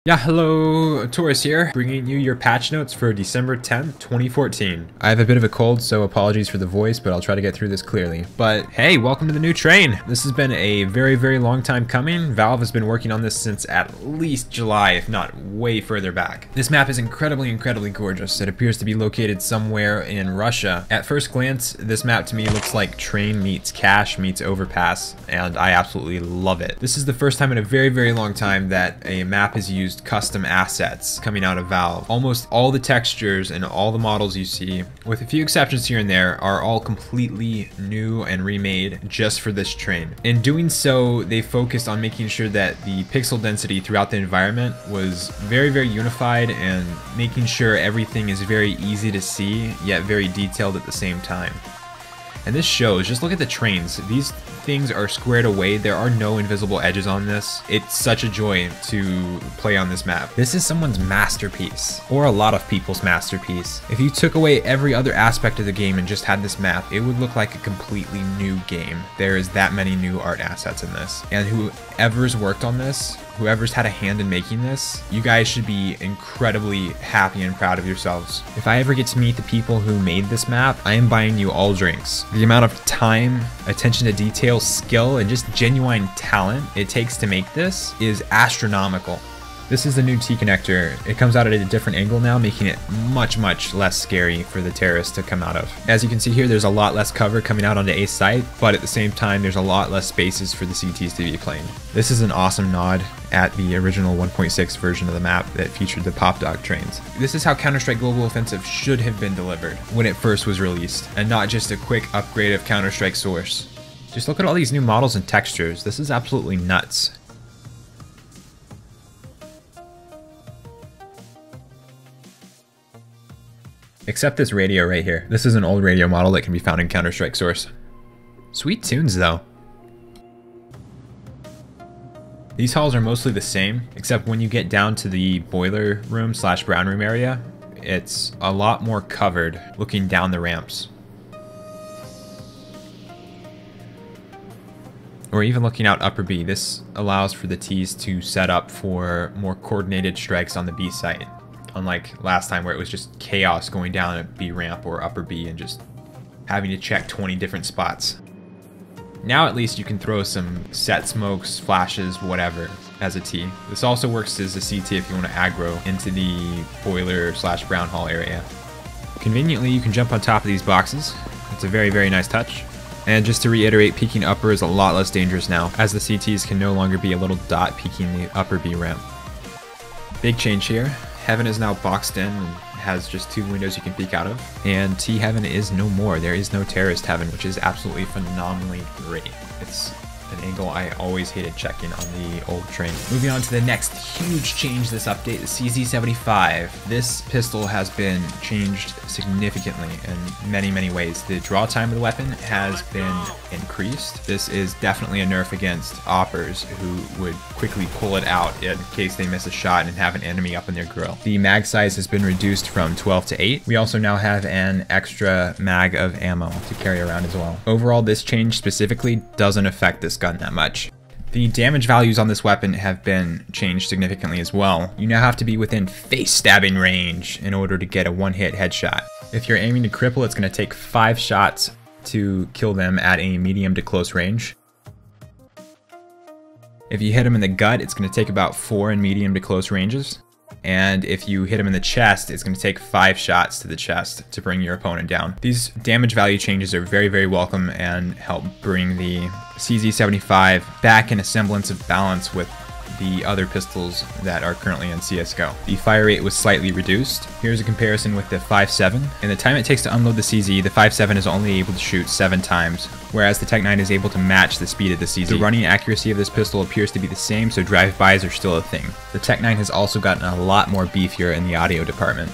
Yeah, hello, Otoris here, bringing you your patch notes for December 10th, 2014. I have a bit of a cold, so apologies for the voice, but I'll try to get through this clearly. But hey, welcome to the new train. This has been a very, very long time coming. Valve has been working on this since at least July, if not way further back. This map is incredibly, incredibly gorgeous. It appears to be located somewhere in Russia. At first glance, this map to me looks like train meets cache meets overpass, and I absolutely love it. This is the first time in a very, very long time that a map has used custom assets coming out of Valve. Almost all the textures and all the models you see, with a few exceptions here and there, are all completely new and remade just for this train. In doing so, they focused on making sure that the pixel density throughout the environment was very, very unified and making sure everything is very easy to see, yet very detailed at the same time. And this shows, just look at the trains. These things are squared away. There are no invisible edges on this. It's such a joy to play on this map. This is someone's masterpiece, or a lot of people's masterpiece. If you took away every other aspect of the game and just had this map, it would look like a completely new game. There is that many new art assets in this. And whoever's worked on this, whoever's had a hand in making this, you guys should be incredibly happy and proud of yourselves. If I ever get to meet the people who made this map, I am buying you all drinks. The amount of time, attention to detail, skill, and just genuine talent it takes to make this is astronomical. This is the new T connector. It comes out at a different angle now, making it much, much less scary for the terrorists to come out of. As you can see here, there's a lot less cover coming out onto A's site, but at the same time, there's a lot less spaces for the CTs to be playing. This is an awesome nod at the original 1.6 version of the map that featured the Pop Dog trains. This is how Counter-Strike Global Offensive should have been delivered when it first was released, and not just a quick upgrade of Counter-Strike Source. Just look at all these new models and textures. This is absolutely nuts. Except this radio right here. This is an old radio model that can be found in Counter-Strike Source. Sweet tunes though. These halls are mostly the same, except when you get down to the boiler room / brown room area, it's a lot more covered looking down the ramps. Or even looking out upper B. This allows for the T's to set up for more coordinated strikes on the B site. Unlike last time where it was just chaos going down at B ramp or upper B and just having to check 20 different spots. Now at least you can throw some set smokes, flashes, whatever as a T. This also works as a CT if you want to aggro into the boiler / brown hall area. Conveniently, you can jump on top of these boxes. It's a very, very nice touch. And just to reiterate, peeking upper is a lot less dangerous now, as the CTs can no longer be a little dot peeking the upper B ramp. Big change here. Heaven is now boxed in and has just 2 windows you can peek out of. And T Heaven is no more. There is no Terrorist Heaven, which is absolutely phenomenally great. It's an angle I always hated checking on the old train. Moving on to the next huge change this update, the CZ75. This pistol has been changed significantly in many, many ways. The draw time of the weapon has been increased. This is definitely a nerf against oppers who would quickly pull it out in case they miss a shot and have an enemy up in their grill. The mag size has been reduced from 12 to 8. We also now have an extra mag of ammo to carry around as well. Overall, this change specifically doesn't affect this gun that much. The damage values on this weapon have been changed significantly as well. You now have to be within face stabbing range in order to get a one-hit headshot. If you're aiming to cripple, it's going to take 5 shots to kill them at a medium to close range. If you hit them in the gut, it's going to take about 4 in medium to close ranges. And if you hit him in the chest, it's going to take 5 shots to the chest to bring your opponent down. These damage value changes are very, very welcome and help bring the CZ75 back in a semblance of balance with the other pistols that are currently in CSGO. The fire rate was slightly reduced. Here's a comparison with the 5.7. In the time it takes to unload the CZ, the 5.7 is only able to shoot 7 times, whereas the Tech 9 is able to match the speed of the CZ. The running accuracy of this pistol appears to be the same, so drive-bys are still a thing. The Tech 9 has also gotten a lot more beefier in the audio department.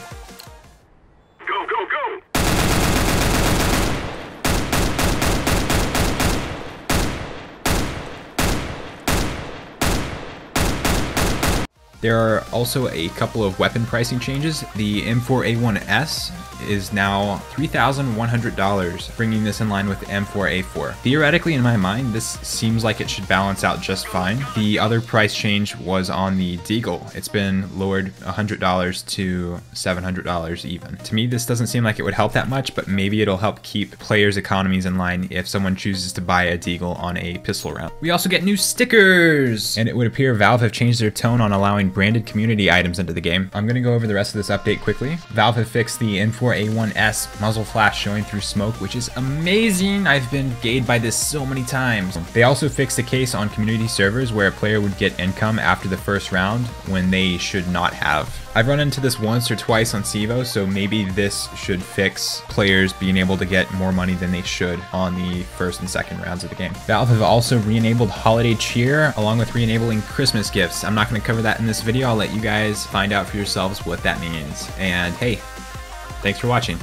There are also a couple of weapon pricing changes. The M4A1S is now $3,100, bringing this in line with the M4A4. Theoretically, in my mind, this seems like it should balance out just fine. The other price change was on the Deagle. It's been lowered $100 to $700 even. To me, this doesn't seem like it would help that much, but maybe it'll help keep players' economies in line if someone chooses to buy a Deagle on a pistol round. We also get new stickers! And it would appear Valve have changed their tone on allowing branded community items into the game. I'm gonna go over the rest of this update quickly. Valve have fixed the M4A1S muzzle flash showing through smoke, which is amazing. I've been gayed by this so many times. They also fixed a case on community servers where a player would get income after the first round when they should not have. I've run into this once or twice on Civo, so maybe this should fix players being able to get more money than they should on the first and second rounds of the game. Valve have also re-enabled Holiday Cheer, along with re-enabling Christmas gifts. I'm not going to cover that in this video. I'll let you guys find out for yourselves what that means. And hey, thanks for watching.